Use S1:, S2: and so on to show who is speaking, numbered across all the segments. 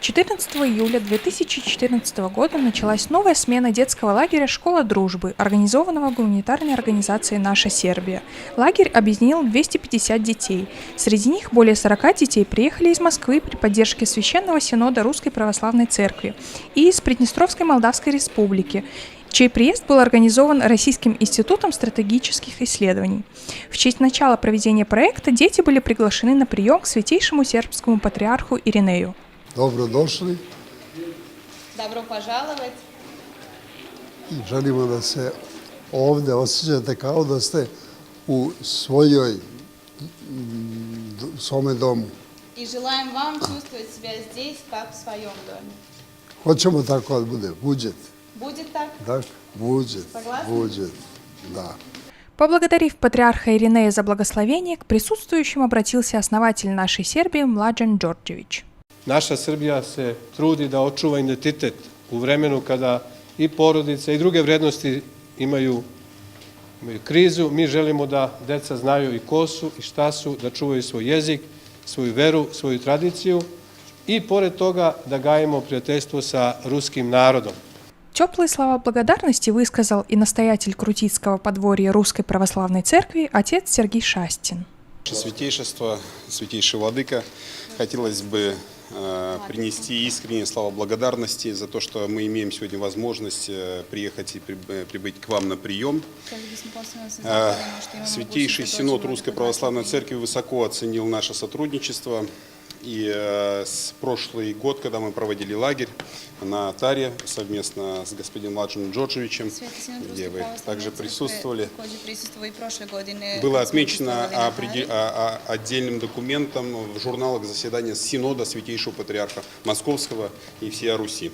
S1: 14 июля 2014 года началась новая смена детского лагеря «Школа дружбы», организованного гуманитарной организацией «Наша Сербия». Лагерь объединил 250 детей. Среди них более 40 детей приехали из Москвы при поддержке Священного Синода Русской Православной Церкви и из Приднестровской Молдавской Республики, чей приезд был организован Российским институтом стратегических исследований. В честь начала проведения проекта дети были приглашены на прием к святейшему сербскому патриарху Иринею.
S2: Dobro došli.
S3: Dobro пожаловать.
S2: I želimo da se ovdje osjećate kao da ste u svome domu.
S3: И желаем вам чувствовать себя здесь, как в своем доме.
S2: Hoćemo tako da bude. Budžet.
S3: Будет так?
S2: Tak? Budžet.
S3: Согласны?
S2: Budžet. Da.
S1: Поблагодарив патриарха Иринея за благословение, к присутствующим обратился основатель нашей Сербии Mlađan Đorđević.
S4: Naša Srbija se trudi da očuva identitet u vremenu kada i porodice i druge vrednosti imaju krizu. Mi želimo da deca znaju i ko su i šta su, da čuvaju svoj jezik, svoju veru, svoju tradiciju i pored toga da gajimo prijateljstvo sa ruskim narodom.
S1: Теплые слова благодарности высказал и настоятель Крутицкого подворья Русской Православной Церкви отец Сергей Шастин.
S5: Святейшество, святейший владыка, хотелось бы принести искренние слова благодарности за то, что мы имеем сегодня возможность приехать и прибыть к вам на прием. Святейший Синод Русской Православной Церкви высоко оценил наше сотрудничество. И с прошлый год, когда мы проводили лагерь на Таре совместно с господином Mlađanom Đorđevićem, где вы также присутствовали, было отмечено отдельным документом в журналах заседания Синода Святейшего Патриарха Московского и всея Руси.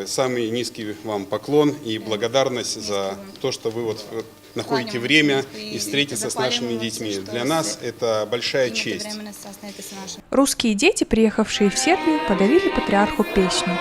S5: Самый низкий вам поклон и благодарность за то, что вы находите время и встретиться с нашими детьми. Для нас это большая честь.
S1: Русские дети, приехавшие в Сербию, подарили патриарху песню.